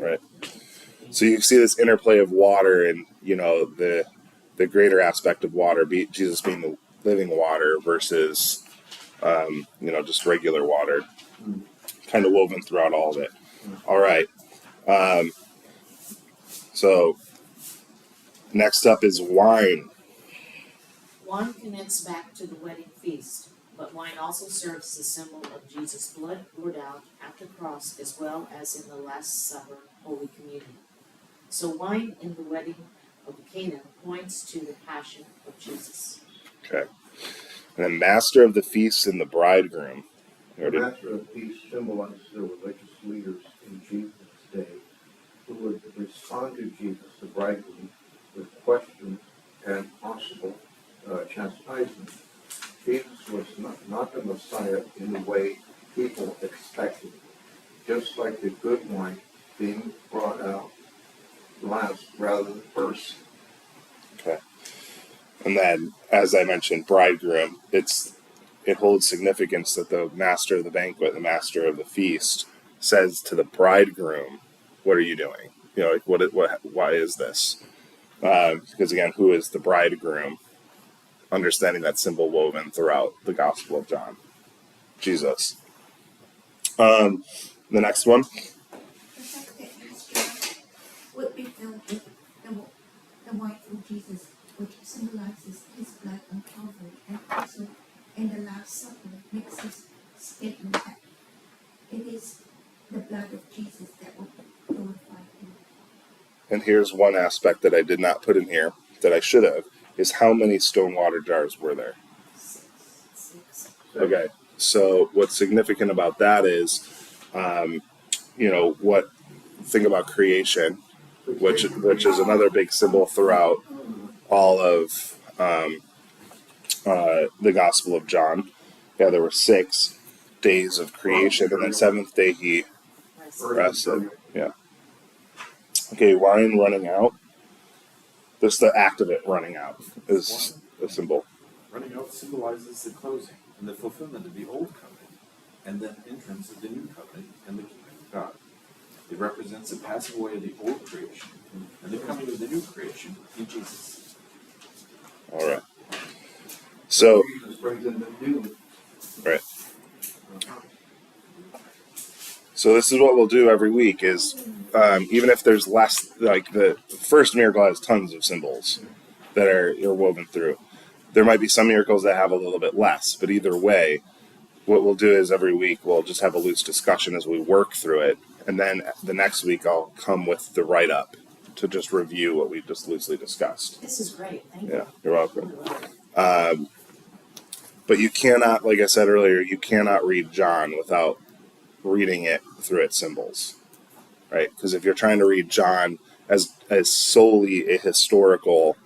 Right. So you see this interplay of water and, the greater aspect of water, Jesus being the living water versus, just regular water, kind of woven throughout all of it. All right. So next up is wine. Wine connects back to the wedding feast, but wine also serves the symbol of Jesus' blood poured out at the cross as well as in the Last Supper, Holy Communion. So wine in the wedding of Cana points to the passion of Jesus. Okay. And then master of the feast and the bridegroom. The master of the feast symbolizes the religious leaders in Jesus' day who would respond to Jesus, the bridegroom, with questions and possible chastisement. Jesus was not the Messiah in the way people expected, just like the good wine being brought out last rather than first. Okay. And then, as I mentioned, bridegroom, it holds significance that the master of the banquet, the master of the feast, says to the bridegroom, "What are you doing? Why is this?" Because again, who is the bridegroom? Understanding that symbol woven throughout the Gospel of John, Jesus. The next one. The fact that Easter would be filled with the wine from Jesus, which symbolizes his blood on Calvary, and also in the Last Supper makes his statement that it is the blood of Jesus that will glorify him. And here's one aspect that I did not put in here that I should have, is how many stone water jars were there? 6. Okay, so what's significant about that is, think about creation, which is another big symbol throughout all of the Gospel of John. Yeah, there were 6 days of creation, and then 7th day he rested. Yeah. Okay, wine running out. Just the act of it running out is a symbol. Running out symbolizes the closing and the fulfillment of the old covenant, and then entrance of the new covenant and the kingdom of God. It represents the passing away of the old creation and the coming of the new creation in Jesus. All right. So, Jesus brings in the new. right. So this is what we'll do every week is, even if there's less, like the first miracle has tons of symbols that are woven through. There might be some miracles that have a little bit less, but either way, what we'll do is every week we'll just have a loose discussion as we work through it. And then the next week I'll come with the write-up to just review what we just loosely discussed. This is great. Thank you. Yeah, you're welcome. But you cannot, like I said earlier, you cannot read John without reading it through its symbols, right? Because if you're trying to read John as solely a historical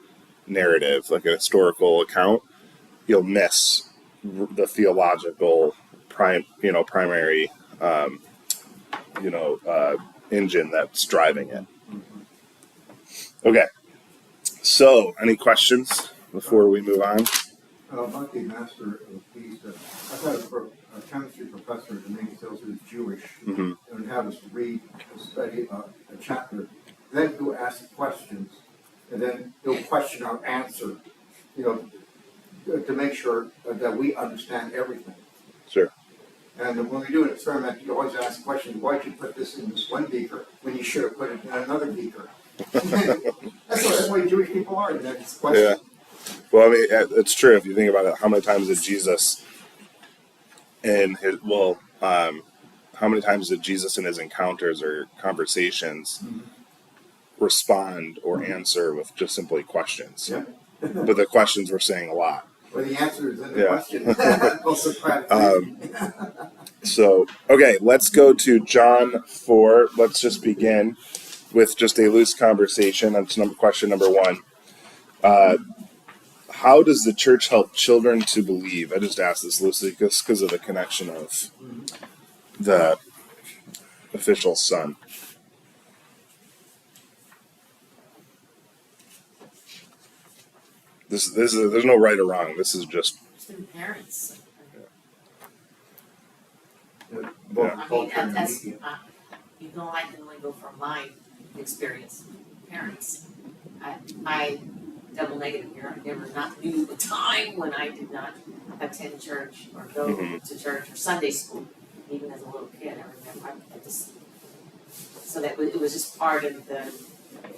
narrative, like a historical account, you'll miss the theological primary engine that's driving it. Okay, so any questions before we move on? About the master of the feast, I've had a chemistry professor in the Navy SEALs who's Jewish, and have us read and study a chapter. Then he'll ask questions, and then he'll question our answer, to make sure that we understand everything. Sure. And when we do an experiment, you always ask questions, why did you put this in this one beaker when you should have put it in another beaker? That's why Jewish people are. That's question. Yeah. Well, I mean, it's true if you think about it. How many times did Jesus in his encounters or conversations respond or answer with just simply questions? Yeah. But the questions were saying a lot. Well, the answer is in the question. Also, so, okay, let's go to John 4. Let's just begin with just a loose conversation. That's question number 1. How does the church help children to believe? I just asked this loosely because of the connection of the official son. This is there's no right or wrong. This is just Through parents. both culture and That's media. know, I can only go from my experience, parents. I double negative here. I never not knew the time when I did not attend church or go to church or Sunday school, even as a little kid. I remember I just so that it was just part of the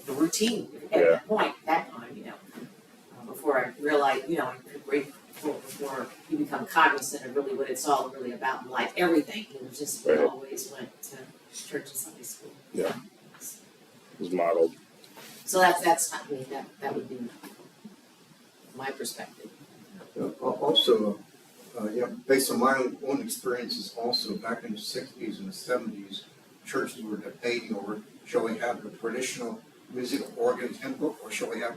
routine at that time, you know. Before I realized, you know, I could read before you become cognizant of really what it's all really about in life. Everything. It was just we always went to church and Sunday school. Yeah. It was modeled. So that's not me. That would be my perspective. Also, based on my own experiences, also back in the 60s and the 70s, churches were debating over, shall we have the traditional musical organ hymn book, or shall we have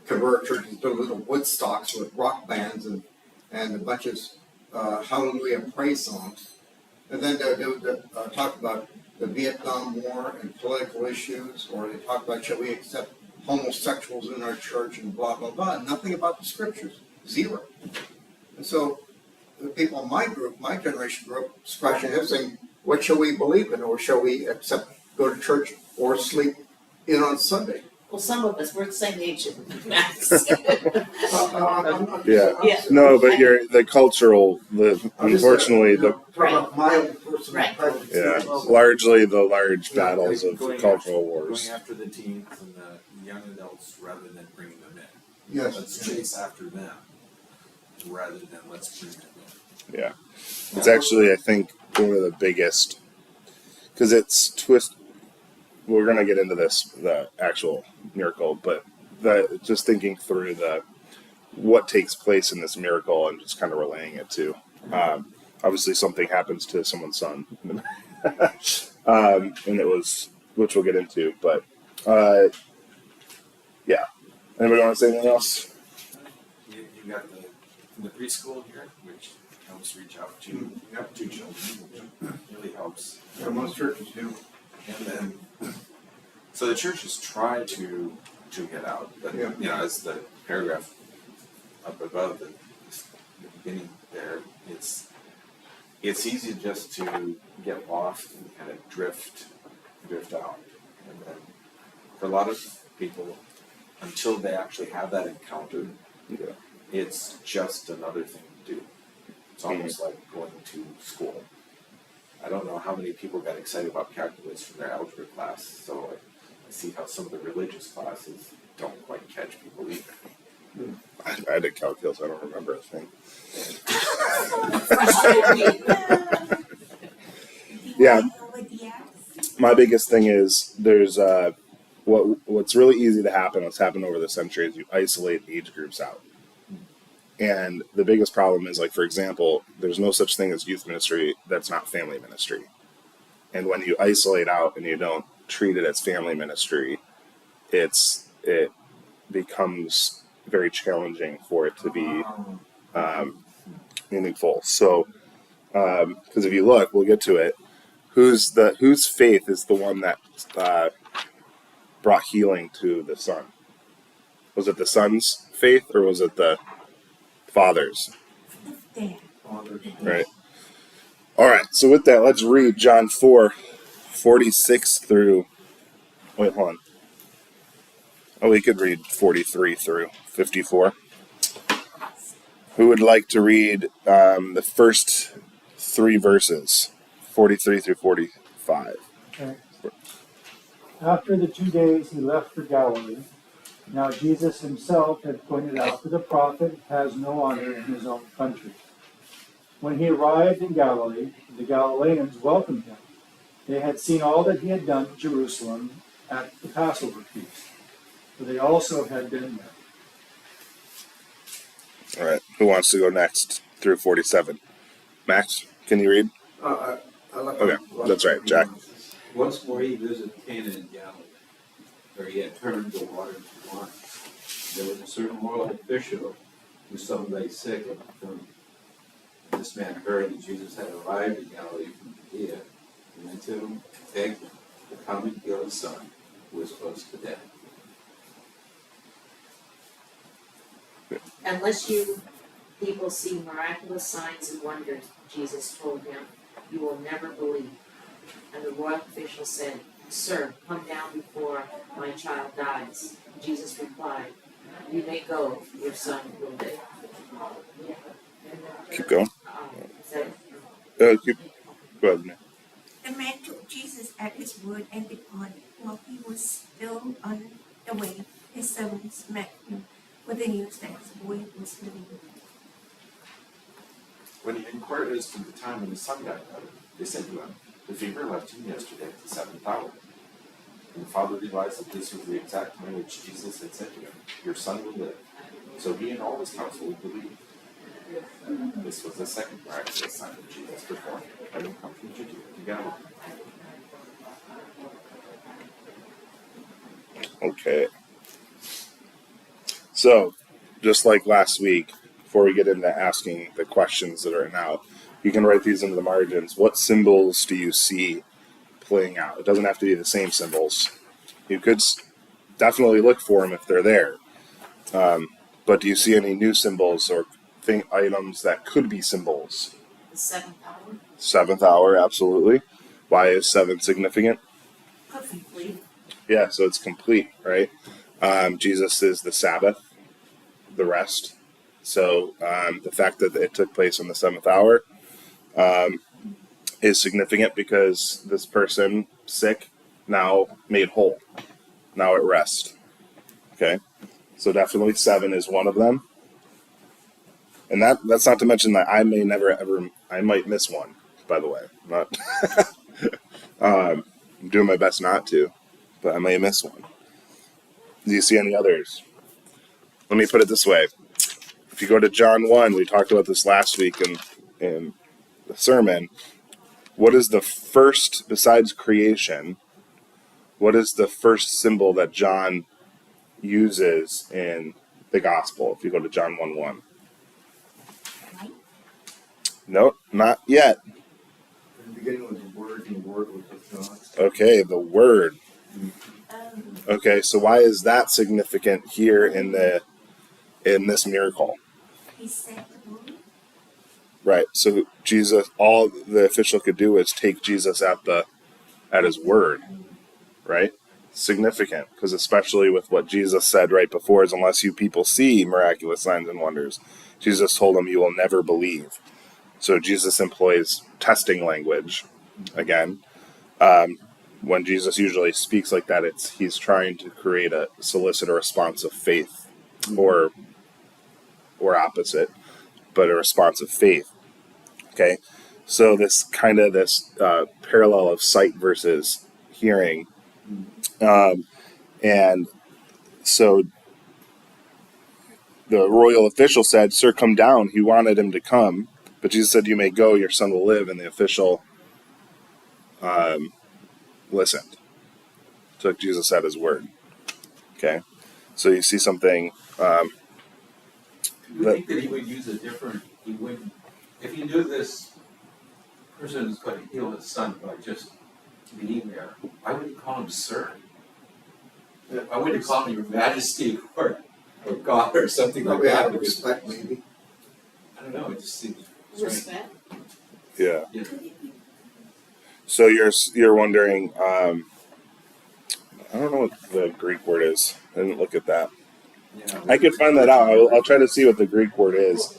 convert churches to little Woodstocks with rock bands and a bunch of hallelujah praise songs. And then they would talk about the Vietnam War and political issues, or they talk about, shall we accept homosexuals in our church and blah, blah, blah. Nothing about the scriptures. Zero. And so the people in my group, my generation group, scratching their head saying, what shall we believe in, or shall we accept go to church or sleep in on Sunday? Well, some of us, we're the same age. Yeah. No, but the cultural, unfortunately, my own personal preference. largely the large battles of cultural wars. Going after the teens and the young adults rather than bringing them in. Yes. Let's chase after them rather than let's bring them in. Yeah. It's actually, I think, one of the biggest, because it's we're going to get into the actual miracle, but just thinking through what takes place in this miracle and just kind of relaying it to. Obviously, something happens to someone's son, and it was, which we'll get into. But yeah, anybody want to say anything else? You got the preschool here, which helps reach out to children, which really helps. Yeah, most churches do. And then, so the churches try to get out, but you know, as the paragraph up above the beginning there, it's easy just to get lost and kind of drift out. And then for a lot of people, until they actually have that encounter, it's just another thing to do. It's almost like going to school. I don't know how many people got excited about calculus from their algebra class, so I see how some of the religious classes don't quite catch people either. I did calculus. I don't remember a thing. Yeah. My biggest thing is there's what's really easy to happen. What's happened over the century is you isolate age groups out. And the biggest problem is, like, for example, there's no such thing as youth ministry that's not family ministry. And when you isolate out and you don't treat it as family ministry, it becomes very challenging for it to be meaningful. So, because if you look, we'll get to it. Whose faith is the one that brought healing to the son? Was it the son's faith, or was it the father's? Right. All right. So with that, let's read John 4:46 through. Wait, hold on. Oh, we could read 43 through 54. Who would like to read the first three verses, 43 through 45? Okay. After the 2 days, he left for Galilee. Now Jesus himself had pointed out that a prophet has no honor in his own country. When he arrived in Galilee, the Galileans welcomed him. They had seen all that he had done in Jerusalem at the Passover feast, for they also had been there. All right. Who wants to go next through 47? Max, can you read? Okay, that's right, Jack. Once more he visited Cana in Galilee, where he had turned the water into wine. There was a certain royal official who somebody sick and infirm. This man heard that Jesus had arrived in Galilee from Judea. He went to him and begged him to come and heal his son, who was close to death. Unless you people see miraculous signs and wonders, Jesus told him, you will never believe. And the royal official said, "Sir, come down before my child dies." Jesus replied, "You may go, your son will live." Keep going. Is that it? Go ahead. The man took Jesus at his word and departed. While he was still on the way, his servants met him with the news that his boy was living. When he inquired as to the time when his son got better, they said to him, "The fever left him yesterday at the 7th hour." And the father realized that this was the exact time which Jesus had said to him, "Your son will live." So he and all his household believed. This was the second miraculous sign that Jesus performed, having come from Judea to Galilee. Okay. So, just like last week, before we get into asking the questions that are now, you can write these into the margins. What symbols do you see playing out? It doesn't have to be the same symbols. You could definitely look for them if they're there. But do you see any new symbols or items that could be symbols? The 7th hour? 7th hour, absolutely. Why is 7 significant? Complete. Yeah, so it's complete, right? Jesus is the Sabbath, the rest. So the fact that it took place in the 7th hour is significant because this person, sick, now made whole, now at rest. Okay, so definitely 7 is one of them. And that's not to mention that I might miss one, by the way. Not I'm doing my best not to, but I may miss one. Do you see any others? Let me put it this way. If you go to John 1, we talked about this last week in the sermon. What is the first, besides creation, what is the first symbol that John uses in the gospel? If you go to John 1:1. Nope, not yet. In the beginning was the Word, and the Word was with God. Okay, the Word. Okay, so why is that significant here in this miracle? He said the word. Right. So Jesus, all the official could do was take Jesus at his word. Right. Significant, because especially with what Jesus said right before is, unless you people see miraculous signs and wonders, Jesus told them you will never believe. So Jesus employs testing language again. When Jesus usually speaks like that, he's trying to solicit a response of faith, or opposite, but a response of faith. Okay, so this parallel of sight versus hearing, and so the royal official said, "Sir, come down." He wanted him to come, but Jesus said, "You may go. Your son will live." And the official listened, took Jesus at his word. Okay, so you see something. You think that he would use if he knew this person is going to heal his son by just being there, why would he call him sir? Why wouldn't he call him your majesty or God or something like Probably out that? of respect, maybe. I don't know, it just seems strange. Respect. Yeah. Yeah. So you're wondering. I don't know what the Greek word is. I didn't look at that. Yeah. I could find that out. I'll try to see what the Greek word is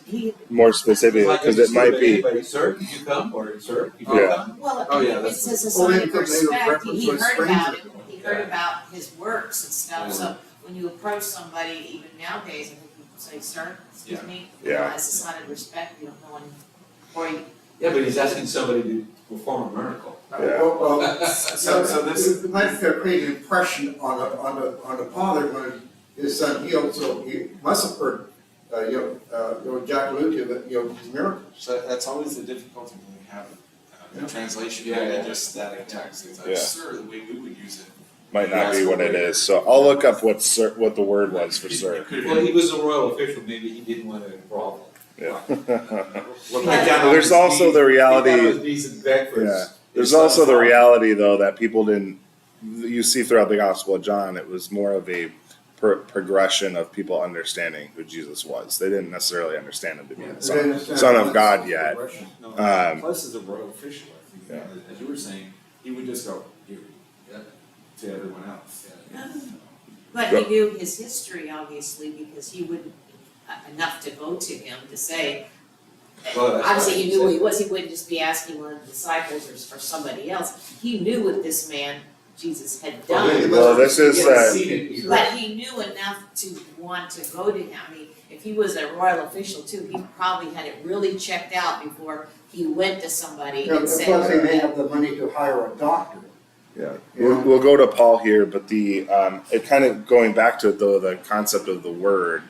more specifically, because it might be. Anybody, sir, could you come? Or sir, could you Yeah. come? Well, Oh, yeah, it that's- says a Oh, sign they- of they respect. reference He to a heard about stranger. it. He heard about his works and stuff. So when you approach somebody, even nowadays, I think people say, "Sir, excuse me." You know, Yeah. as a sign of respect, you don't know any, or you, Yeah, but he's asking somebody to perform a miracle. Yeah. So this- It might create an impression on the father when his son healed, so he must have heard, Jack allude to his miracles. So that's always the difficulty when we have translation Yeah, and yeah. just static text. It's like, Yeah. sir, the way we would use it. Might not be what it is. So I'll look up what the word was for sir. Well, he was a royal official, maybe he didn't want to involve him. Yeah. There's also the reality- Yeah. There's also the reality, though, that people didn't. You see throughout the Gospel of John, it was more of a progression of people understanding who Jesus was. They didn't necessarily understand him to be the son of God yet. No, Um, plus is a royal official, I think, Yeah. as you were saying, he would just go, here, yeah, to everyone else. But he knew his history, obviously, because he wouldn't, enough to go to him to say, Well, that's obviously right. he knew who he was, he wouldn't just be asking one of the disciples or somebody else. He knew what this man, Jesus, had done. Well, this is, He hadn't seen it before. But he knew enough to want to go to him. I mean, if he was a royal official too, he probably had it really checked out before he went to somebody Yeah, and said, plus they may have the money to hire a doctor. Yeah, we'll go to Paul here, but the it kind of going back to though the concept of the word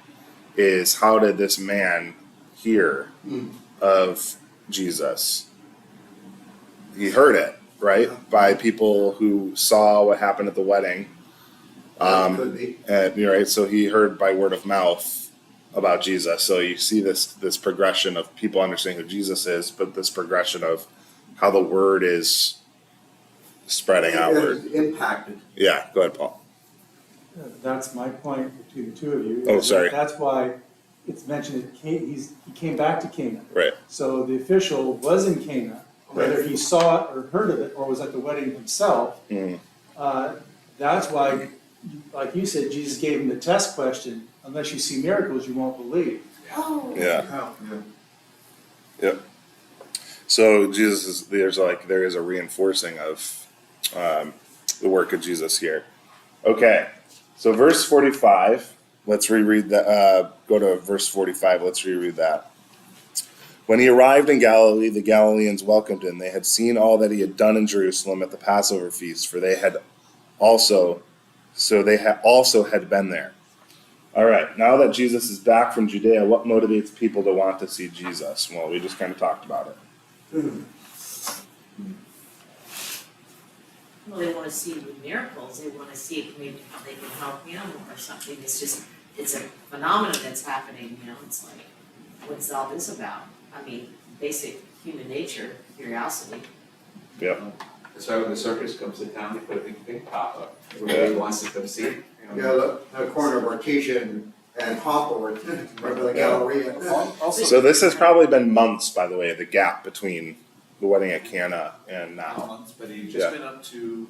is how did this man hear of Jesus? He heard it, right, by people who saw what happened at the wedding, Could be. and you're right. So he heard by word of mouth about Jesus. So you see this progression of people understanding who Jesus is, but this progression of how the word is spreading outward. It is impacted. Yeah, go ahead, Paul. That's my point between the two of you. Oh, sorry. That's why it's mentioned that he came back to Cana. Right. So the official was in Cana, whether he saw it or heard of it or was at the wedding himself. Mm. That's why, like you said, Jesus gave him the test question, unless you see miracles, you won't believe. oh. Yeah. Yep. So Jesus is there is a reinforcing of the work of Jesus here. Okay. So verse 45. Let's reread that. Go to verse 45. Let's reread that. When he arrived in Galilee, the Galileans welcomed him. They had seen all that he had done in Jerusalem at the Passover feast, for they had also been there. All right. Now that Jesus is back from Judea, what motivates people to want to see Jesus? Well, we just kind of talked about it. Well, they wanna see the miracles, they wanna see maybe how they can help him or something, it's a phenomenon that's happening, it's like, what's all this about? I mean, basic human nature, curiosity. Yep. That's why when the circus comes to town, they put a big pop-up, everybody wants to come see it. Yeah, the corner of Artesia and Hawthorne, right by the Galleria. So this has probably been months, by the way, the gap between the wedding at Cana and now. Months, but he'd Yeah. just been up to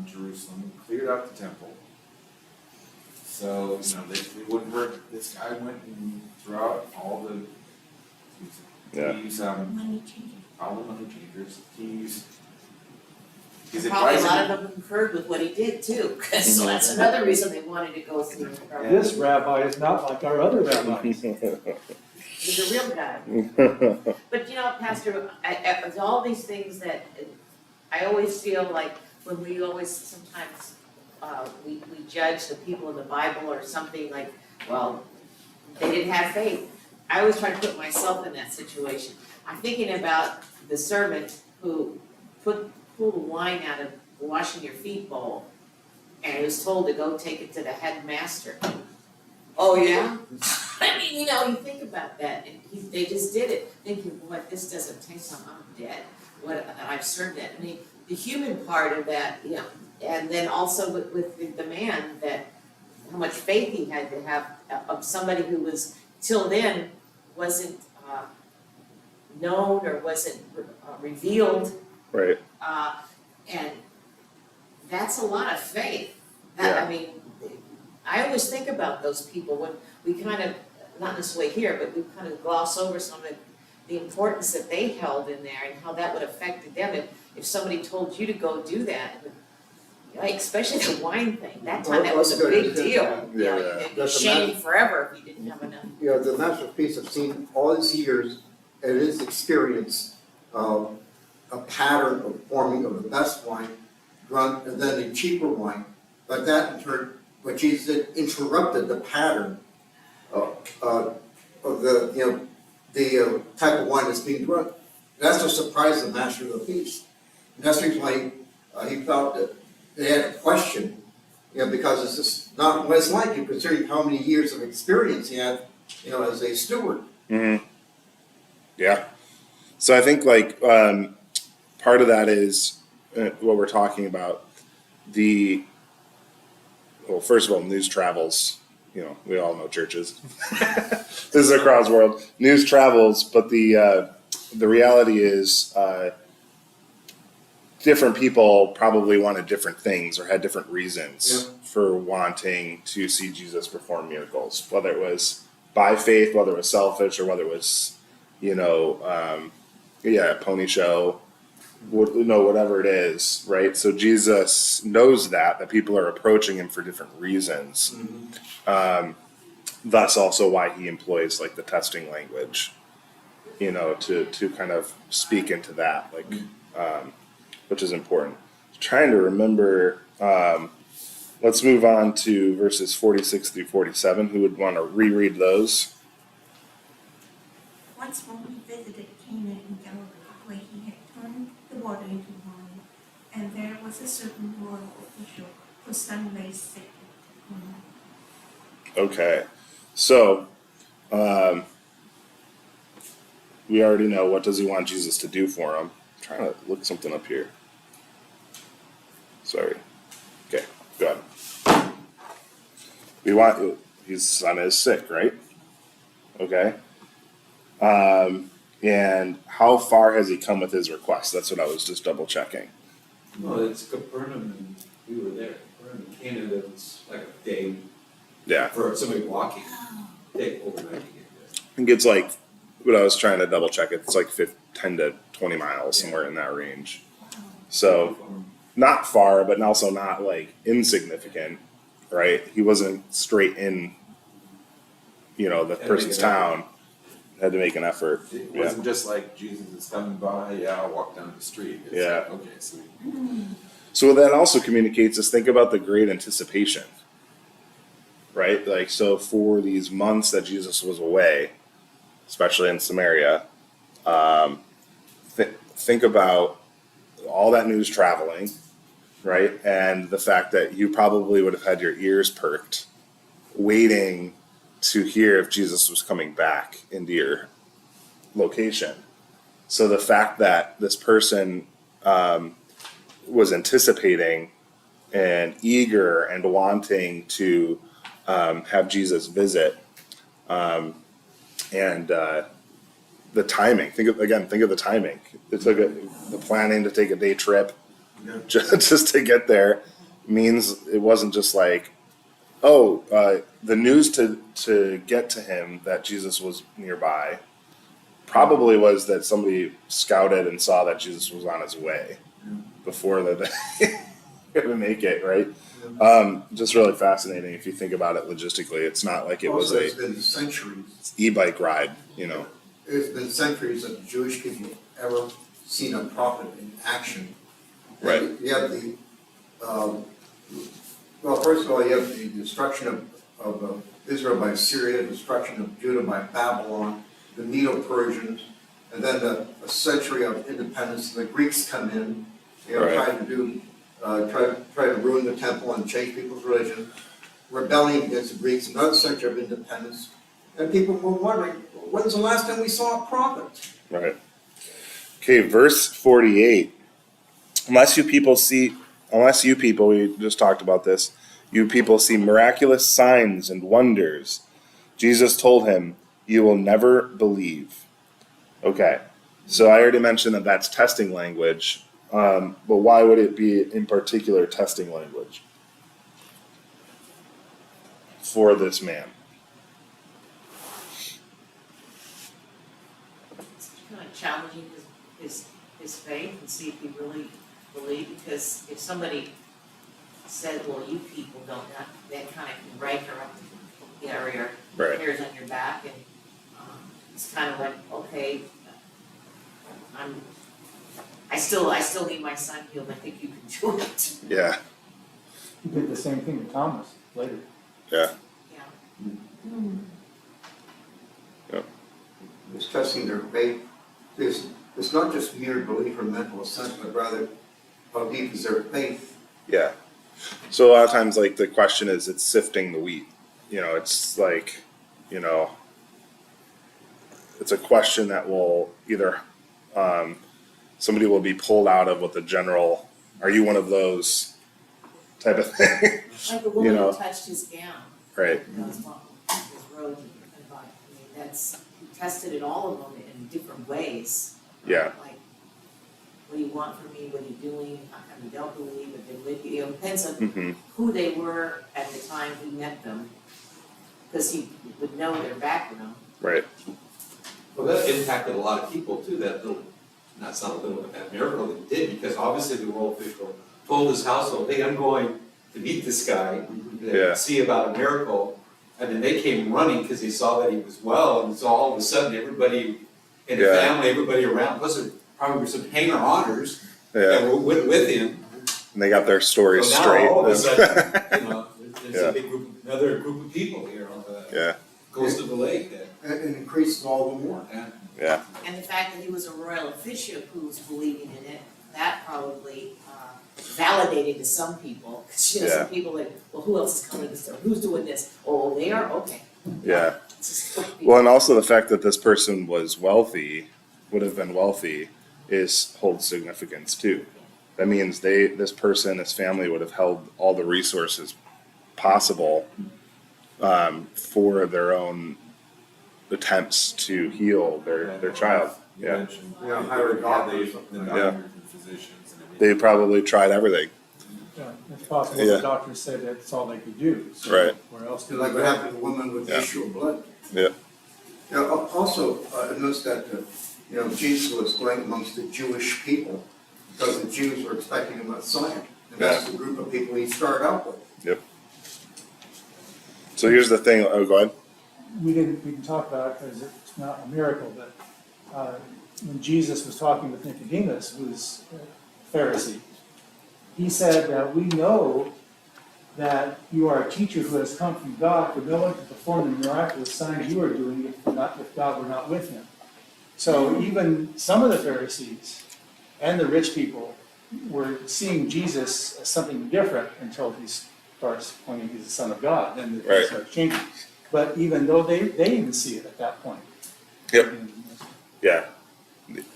Jerusalem, cleared out the temple. So, they wouldn't hurt, this guy went and threw out all the, Yeah. he's, Money changing. all the money changers, he's Probably a advising. lot of them concurred with what he did too, 'cause so that's another reason they wanted to go through. This rabbi is not like our other rabbis. He's a real guy. But Pastor, of all these things that, I always feel like when we always sometimes, we judge the people in the Bible or something like, well, they didn't have faith. I always try to put myself in that situation. I'm thinking about the servant who pulled the wine out of the washing your feet bowl and was told to go take it to the headmaster. Oh, yeah? I mean, you think about that, and they just did it, thinking, boy, this doesn't taste like I'm dead, I've served that. I mean, the human part of that, and then also with the man, that how much faith he had to have of somebody who was, till then, wasn't known or wasn't revealed, Right. and that's a lot of faith. Yeah. I mean, I always think about those people when we kind of, not this way here, but we kind of gloss over some of the importance that they held in there and how that would have affected them if somebody told you to go do that. Like, especially the wine thing, that time that was a big deal. Yeah. You'd be shamed forever if you didn't have enough. The masterpiece I've seen all these years, and his experience, a pattern of forming of the best wine, drunk, and then a cheaper wine. But that in turn, what Jesus did, interrupted the pattern of the type of wine that's being drunk. That's what surprised the master of the feast. And that's why he felt that they had a question, because it's just not what it's like, considering how many years of experience he had, as a steward. Mm-hmm. Yeah. So I think part of that is what we're talking about. Well, first of all, news travels. We all know churches. This is across the world. News travels, but the reality is different people probably wanted different things or had different reasons Yeah. for wanting to see Jesus perform miracles, whether it was by faith, whether it was selfish, or whether it was, a pony show, whatever it is, right? So Jesus knows that people are approaching him for different reasons. Thus, also why he employs like the testing language, to kind of speak into that, which is important. Trying to remember. Let's move on to verses 46 through 47. Who would want to reread those? Once more he visited Cana in Galilee, where he had turned the water into wine, and there was a certain royal official whose son lay sick. Okay, so we already know what does he want Jesus to do for him. I'm trying to look something up here. Sorry. Okay, go ahead. His son is sick, right? Okay. And how far has he come with his request? That's what I was just double checking. No, it's Capernaum, and we were there. Capernaum, Canada, it's like a day Yeah. for somebody walking. Take overnight to get there. I think it's like, what I was trying to double check, it's like 10 to 20 miles, somewhere in that range. So, not far, but also not like insignificant, right? He wasn't straight in, the person's town. Had to make an effort. It Yeah. wasn't just like Jesus is coming by, yeah, I'll walk down the street. It's Yeah. like, okay, so So what that also communicates is think about the great anticipation, right? Like, so for these months that Jesus was away, especially in Samaria, think about all that news traveling, right? And the fact that you probably would have had your ears perked, waiting to hear if Jesus was coming back into your location. So the fact that this person was anticipating and eager and wanting to have Jesus visit, and the timing. Think of the timing. It took the planning to take a day trip just to get there means it wasn't just like, the news to get to him that Jesus was nearby probably was that somebody scouted and saw that Jesus was on his way before they could make it, right? Just really fascinating if you think about it logistically. It's not like it was Also, it's been centuries. e-bike ride, It's been centuries that the Jewish people ever seen a prophet in action. Right. You have well, first of all, you have the destruction of Israel by Syria, the destruction of Judah by Babylon, the Medo-Persians, and then a century of independence. The Greeks come in, try to ruin the temple and change people's religion, rebelling against the Greeks, another century of independence. And people were wondering, when's the last time we saw a prophet? Right. Okay, verse 48. Unless you people, we just talked about this, you people see miraculous signs and wonders. Jesus told him, you will never believe. Okay, so I already mentioned that that's testing language, but why would it be in particular testing language for this man? It's kind of challenging his faith and see if he really believed, because if somebody said, well, you people don't, that kind of can break her up the area, Right. hairs on your back, and it's kind of like, okay, I still need my son healed. I think you can do it. Yeah, He did the same thing to Thomas later. yeah, Yeah. It's testing their faith. It's not just mere belief or mental assent, but rather how deep is their faith? yeah. So a lot of times, like, the question is, it's sifting the wheat. It's like, it's a question that will either somebody will be pulled out of with a general, are you one of those type of thing? Like the woman who touched his gown. Right. His robe and body. He tested it all of them in different ways. Yeah. Like, what do you want from me, what are you doing, how come you don't believe, if they believe, you know, it depends on Hmm. who they were at the time he met them. Because he would know their background. Right. Well, that impacted a lot of people too, that little, not some little, but that miracle that he did, because obviously the royal official told his household, hey, I'm going to meet this guy, Yeah. to see about a miracle. And then they came running because they saw that he was well, and so all of a sudden, everybody in the Yeah. family, everybody around, plus there probably were some hanger-oners Yeah. that were with him. And they got their story So now straight. all of a sudden, you know, there's Yeah. a big group, another group of people here on the Yeah. coast of the lake that, And increases all the more. Yeah. And the fact that he was a royal official who was believing in it, that probably validated to some people. 'Cause, you know, Yeah. some people like, well, who else is coming to this? Who's doing this? Oh, they are? Okay. Yeah. It's just what people- Well, and also the fact that this person was wealthy, would have been wealthy, holds significance too. That means this person, this family would have held all the resources possible for their own attempts to heal their child. You Yeah. mentioned, Yeah, they hire a had doctor or the something. Yeah. doctors and physicians and everything. They probably tried everything. Yeah, it's possible Yeah. the doctor said that's all they could do. So Right. Where else do Like they what go? happened to the woman with the Yeah. issue of blood. Yeah. Yeah, also, I noticed that, you know, Jesus was going amongst the Jewish people because the Jews were expecting a Messiah. And that's the group of people he started out with. So here's the thing. Oh, go ahead. We didn't talk about it because it's not a miracle, but when Jesus was talking with Nicodemus, who was a Pharisee, he said that we know that you are a teacher who has come from God, for no one can perform the miraculous signs you are doing if God were not with him. So even some of the Pharisees and the rich people were seeing Jesus as something different until he starts pointing he's the Son of God, then Right. it starts changing. But even though they even see it at that point. Yep. Yeah.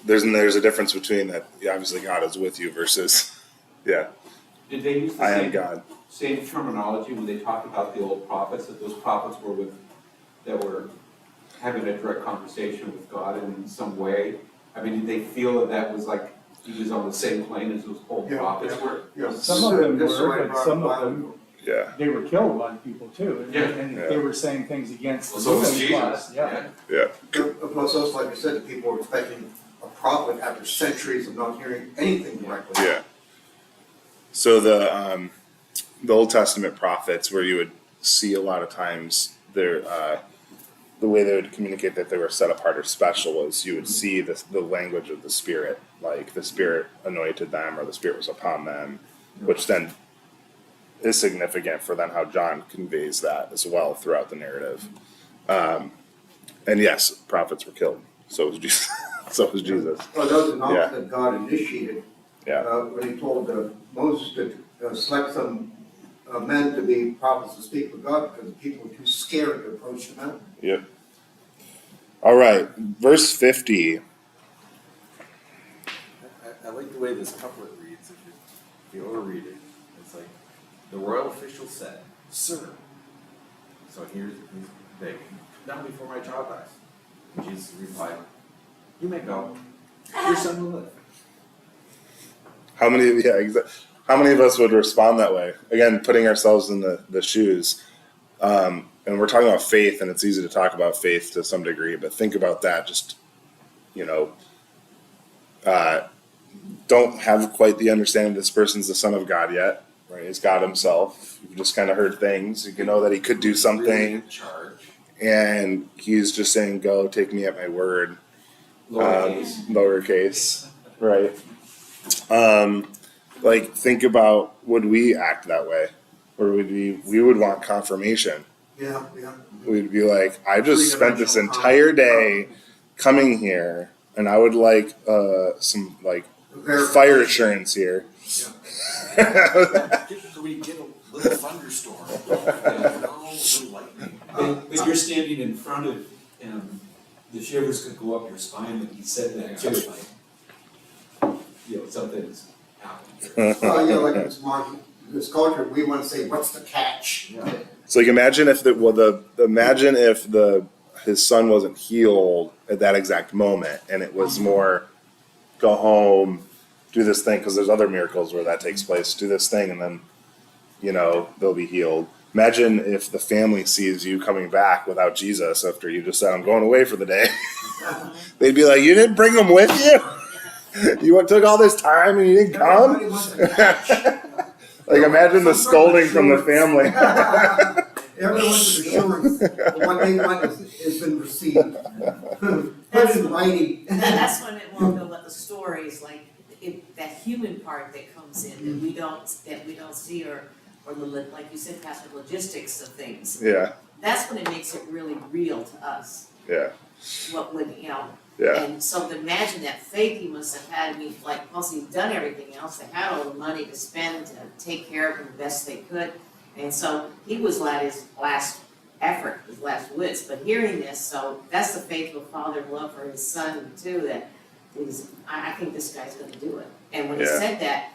There's a difference between that. Yeah, obviously God is with you versus, yeah, did they use the I am same, God. same terminology when they talked about the old prophets, that those prophets that were having a direct conversation with God in some way? I mean, did they feel that was like, he was on the same plane as those old Yeah, prophets yeah. were? Yeah, Some of them that's the were, way but some of Bible- them, Yeah. they were killed by people too. And- Yeah. And if they were saying things against Well, the so was ruling Jesus, class, yeah. Yeah. Plus, also, like I said, the people were expecting a prophet after centuries of not hearing anything directly. Yeah. So the Old Testament prophets, where you would see a lot of times the way they would communicate that they were set apart or special was you would see the language of the Spirit, like the Spirit anointed them or the Spirit was upon them, which then is significant for then how John conveys that as well throughout the narrative. And yes, prophets were killed. So was Jesus. So was Jesus. Well, those announced Yeah. that God initiated, Yeah. when he told Moses to select some men to be prophets to speak for God because the people were too scared to approach the mountain. Yep. All right, verse 50. I like the way this couplet reads, if you overread it, it's like, the royal official said, "Sir." So he's begging, "Come down before my child dies." And Jesus replied, "You may go, your son will live." How many of us would respond that way? Again, putting ourselves in the shoes. And we're talking about faith, and it's easy to talk about faith to some degree, but think about that. Just, don't have quite the understanding this person's the Son of God yet, right? He's God himself. You've just kind of heard things. You know that he could do Really something, in charge. and he's just saying, go, take me at my word. Lowercase, right? Like, think about, would we act that way? Or we would want confirmation. Yeah, yeah. We'd be like, I just spent this entire day coming here, and I would like some like fire assurance here. Can we get a little thunderstorm? A little lightning. But you're standing in front of him, the shivers could go up your spine when he said that too, like, something's happened. Well, yeah, like this culture, we want to say, what's the catch? Yeah. So, like, imagine if his son wasn't healed at that exact moment, and it was more, go home, do this thing, because there's other miracles where that takes place. Do this thing, and then, they'll be healed. Imagine if the family sees you coming back without Jesus after you just said, I'm going away for the day. They'd be like, you didn't bring him with you? You took all this time and you didn't Everybody come? wants a catch. Like, imagine the scolding from the family. Everyone's assurance, what they want has been received. Put in writing. That's when it won't go with the stories, like, that human part that comes in, that we don't see, or like you said, Pastor, logistics of things. Yeah, That's when it makes it really real to us. yeah, What would, yeah, and so to imagine that faith he must have had, like, once he'd done everything else, they had all the money to spend to take care of him the best they could. And so he was at his last effort, his last wits, but hearing this, so that's the faith of a father love for his son too, that I think this guy's gonna do it. And when he Yeah. said that,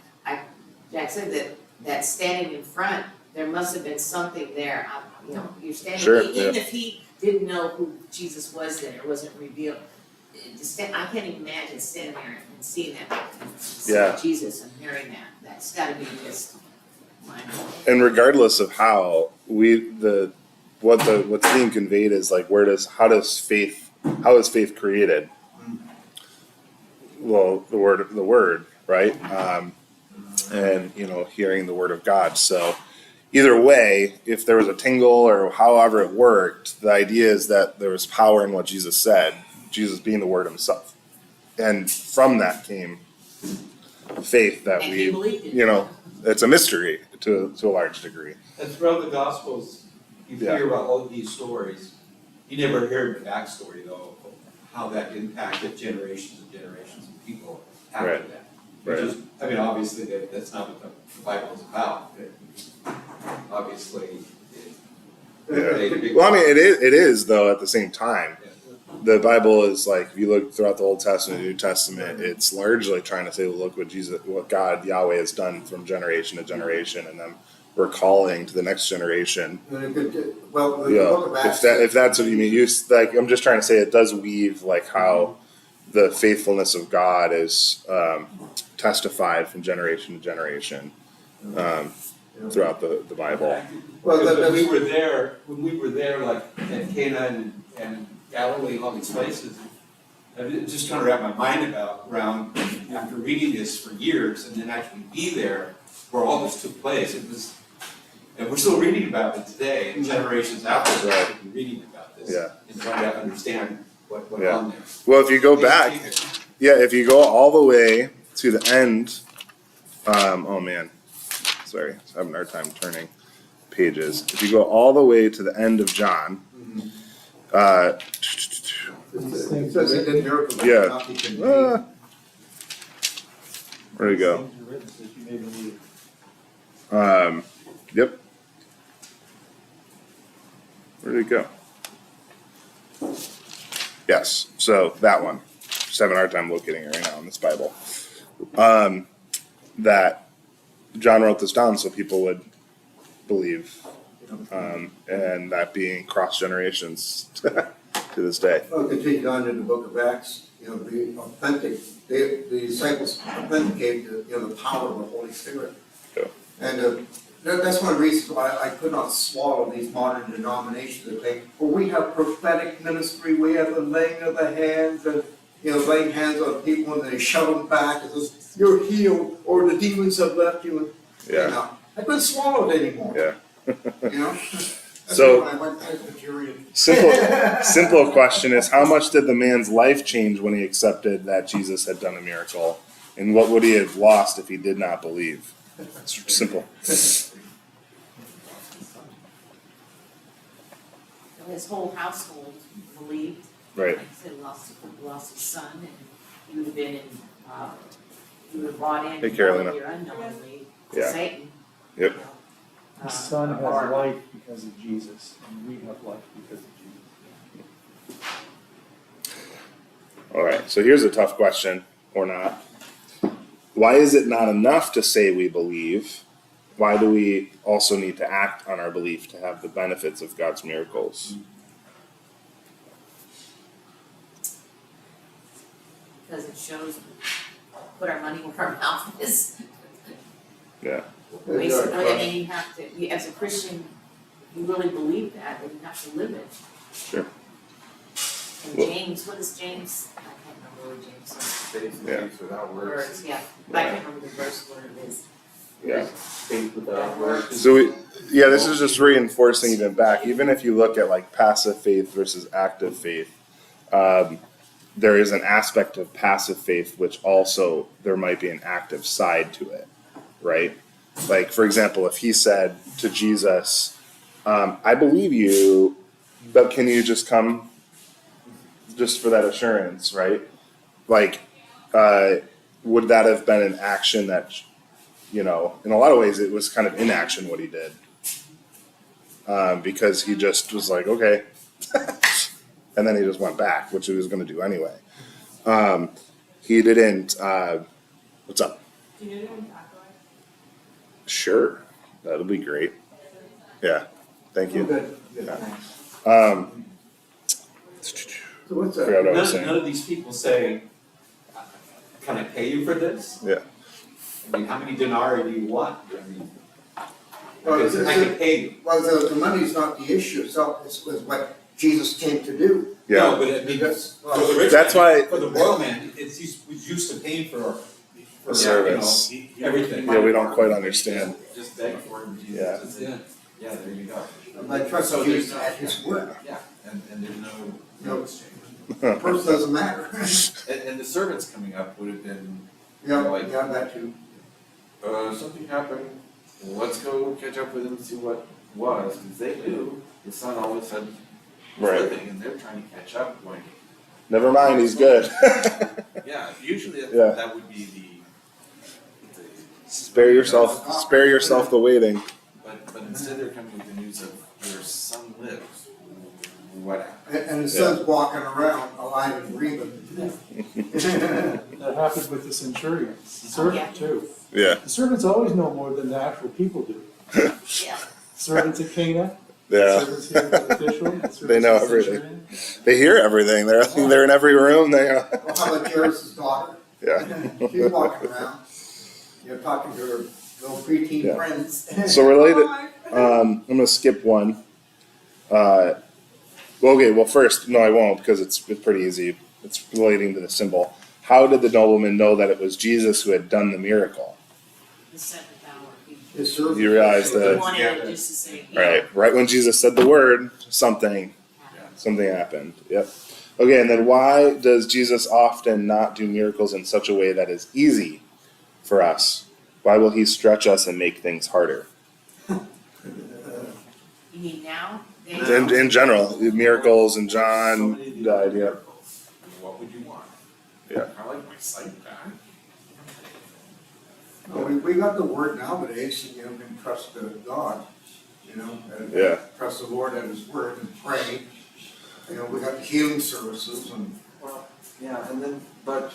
Jack said that standing in front, there must have been something there. You're standing, Sure, even yeah. if he didn't know who Jesus was then, it wasn't revealed. I can't even imagine standing there and seeing that, Yeah. seeing Jesus and hearing that. That's gotta be just mind-blowing. and regardless of how what's being conveyed is like, how is faith created? Well, the word, right? And hearing the word of God. So either way, if there was a tingle or however it worked, the idea is that there was power in what Jesus said, Jesus being the word himself. And from that came faith that And he believed it. It's a mystery to a large degree. And throughout the Gospels, you Yeah. hear about all these stories. You never hear the backstory, though, of how that impacted generations and generations of people after Right. that. Right. Which is, obviously, that's not what the Bible is about. Obviously, played a big Well, I mean, it is though at the same time. The Bible is like, if you look throughout the Old Testament and New Testament, it's largely trying to say, well, look what God, Yahweh, has done from generation to generation, and then we're calling to the next generation. Well, the book of Acts. If that's what you mean, I'm just trying to say it does weave like how the faithfulness of God is testified from generation to generation throughout the Bible. Well, Because when that's- we were there, like at Cana and Galilee, all these places, I was just trying to wrap my mind around after reading this for years and then actually be there where all this took place. And we're still reading about it today, and generations after that, we're reading about this Yeah. and trying to understand what went Yeah. on there. Well, if you go back, if you go all the way to the end, oh man, sorry, I'm having a hard time turning pages. If you go all the way to the end of John, It says he did miracles. that Yeah. could not be contained. where do we go? Things are written so you may believe. Yep. Where did it go? Yes, so that one. Just having a hard time locating it right now in this Bible. That John wrote this down so people would believe, and that being cross generations to this day. Well, continue on in the book of Acts, the disciples authenticated, the power of the Holy Spirit. Yeah. And that's one of the reasons why I could not swallow these modern denominations that think, well, we have prophetic ministry, we have the laying of the hands, and, laying hands on people and they shove them back, and says, you're healed, or the demons have left you. Yeah. I couldn't swallow it anymore. Yeah. That's So- when I went Presbyterian. Simple question is, how much did the man's life change when he accepted that Jesus had done a miracle? And what would he have lost if he did not believe? It's simple. His whole household believed. Right. Like I said, lost his son, and he would have been he would have bought in. Hey, Carolina. Here unknowingly to Yeah. Satan. Yep. you know. The Son has Or- life because of Jesus, and we have life because of Jesus. All right. So here's a tough question, or not. Why is it not enough to say we believe? Why do we also need to act on our belief to have the benefits of God's miracles? Because it shows put our money where our mouth is. Yeah. Basically, I mean, you have to, as a Christian, you really believe that, and you have to live it. Sure. And Well- James, what is James? I can't remember what James is. Faith and Yeah. faith without works. Words, yeah, I can't remember the verse where it is. Yeah. Faith without works. So this is just reinforcing even back. Even if you look at like passive faith versus active faith, there is an aspect of passive faith which also there might be an active side to it, right? Like for example, if he said to Jesus, "I believe you, but can you just come, just for that assurance," right? Like, would that have been an action that, in a lot of ways, it was kind of inaction what he did. Because he just was like, okay. And then he just went back, which he was going to do anyway. He didn't, what's up? Do you know what I'm talking about? Sure. That'll be great. Yeah. Thank you. Good, good, Yeah. thanks. So what's that? Forgot what I was None saying. of these people say, can I pay you for this? Yeah. I mean, how many denarii do you want? I mean, Well, because I can pay you. Well, the money's not the issue, so it's what Jesus came to do. Yeah. No, but I mean, Because, for the rich That's man, why- for the royal man, was used to paying for Service. Everything. Yeah, we don't quite understand. Just beg for him, Jesus. Yeah. That's it. Yeah, there you go. I trust So Jesus there's at his word. Yeah, and there's no No. exchange. The person doesn't matter. And the servants coming up would have been, Yeah, that too. something happened, let's go catch up with him and see what was, because they knew the son always had Right. living, and they're trying to catch up, going, Never mind, he's good. yeah, usually Yeah. that would be the Spare yourself the waiting. but instead they're coming with the news of your son lives. What happened? And his son's walking around alive and breathing. That happened with the centurion, the servant too. Yeah. The servants always know more than the actual people do. Yeah. Servants at Cana, Yeah. servants here at the official, the servants They know at the everything. centurion. They hear everything. They're in every room. Well, how about Jairus' daughter? Yeah. She's walking around, talking to her little preteen Yeah. friends. So related, I'm gonna skip one. Well, first, no, I won't because it's pretty easy. It's relating to the symbol. How did the nobleman know that it was Jesus who had done the miracle? The seventh hour. His servant- You realize He that, wanted it just to say. right when Jesus said the word, something happened. Yep. Okay, and then why does Jesus often not do miracles in such a way that is easy for us? Why will he stretch us and make things harder? You mean now? In general, miracles and So John many of these died, yeah. miracles. I mean, what would you want? Yeah. I like my sight back. No, we got the word nowadays, and we can trust God, and Yeah. trust the Lord at his word and pray. We got healing services and. Well, yeah, and then, but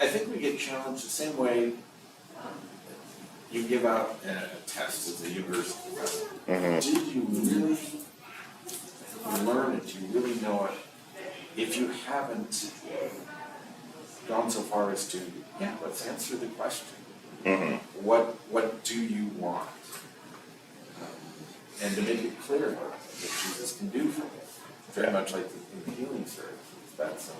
I think we get challenged the same way you give out a test as a university professor. Mhm. Did you really learn it? Do you really know it? If you haven't gone so far as to, let's answer the question. Mhm. What do you want? And to make it clear what Jesus can do for you. Very much like in the healing services, that's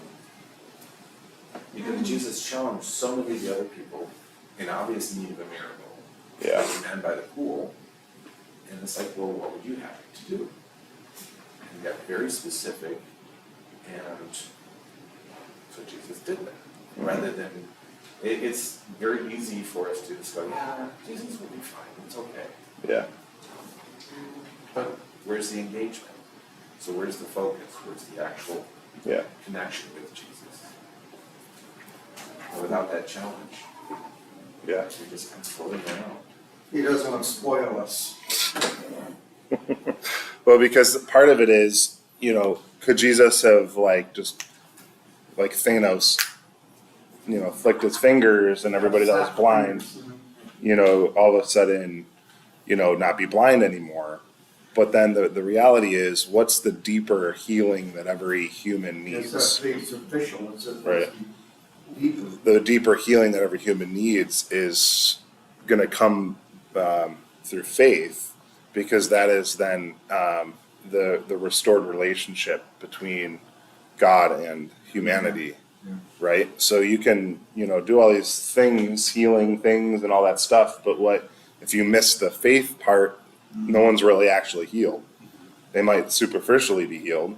because Jesus challenged so many of the other people in obvious need of a miracle. Yeah. Like the man by the pool, and it's like, well, what would you have to do? And he got very specific, and so Jesus did that. Rather than, it's very easy for us to just go, yeah, Jesus will be fine, it's okay. Yeah. But where's the engagement? So where's the focus? Where's the actual Yeah. connection with Jesus? And without that challenge, Yeah. we just kind of floating around. He doesn't want to spoil us. Well, because part of it is, could Jesus have just like Thanos, flicked his fingers and everybody that was blind, all of a sudden, not be blind anymore. But then the reality is, what's the deeper healing that every human It's needs? it's official, it's Right. the deeper healing that every human needs is going to come through faith, because that is then the restored relationship between God and humanity, right? So you can, do all these things, healing things and all that stuff, but what if you miss the faith part? No one's really actually healed. They might superficially be healed,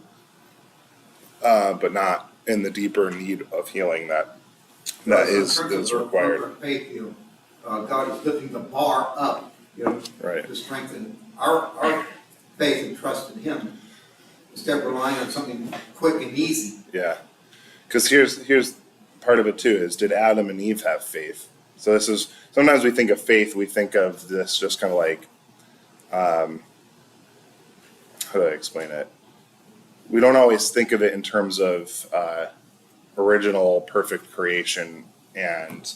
but not in the deeper need of healing that is required. Faith, God is lifting the bar up, Right. to strengthen our faith and trust in Him, instead of relying on something quick and easy. Yeah, because here's part of it too, is did Adam and Eve have faith? So this is, sometimes we think of faith, we think of this just kind of like, how do I explain it? We don't always think of it in terms of original perfect creation, and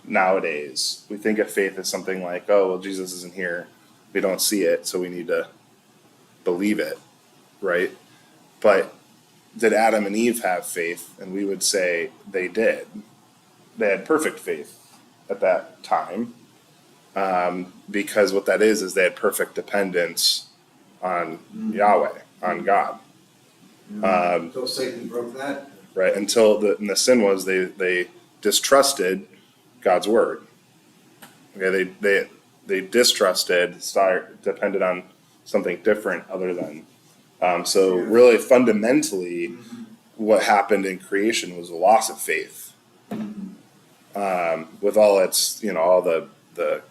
nowadays we think of faith as something like, oh, well, Jesus isn't here, we don't see it, so we need to believe it, right? But did Adam and Eve have faith? And we would say they did. They had perfect faith at that time, because what that is they had perfect dependence on Yahweh, on God. Until Satan broke that. Right, until the sin was they distrusted God's word. Okay, they distrusted, depended on something different other than. So really, fundamentally, what happened in creation was a loss of faith. With all its, all the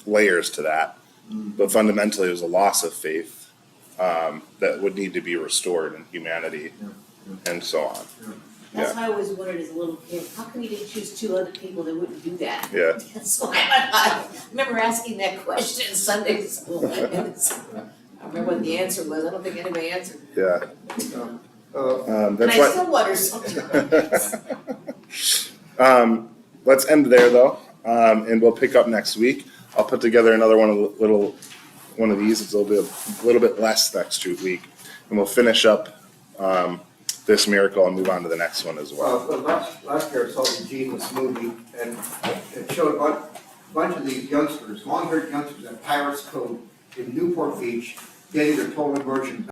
layers to that, but fundamentally, it was a loss of faith that would need to be restored in humanity, and so on. That's why I always wondered as a little kid, how come you didn't choose two other people that wouldn't do that? Yeah. That's why I remember asking that question in Sunday school. And I remember what the answer was. I don't think anybody answered. Yeah. And That's I why. still wonder sometimes. Let's end there though, and we'll pick up next week. I'll put together another one of these. It's a little bit less next week, and we'll finish up this miracle and move on to the next one as well. Last year I saw the Jesus movie, and it showed a bunch of these youngsters, long-haired youngsters at Pirates Cove in Newport Beach, getting their total immersion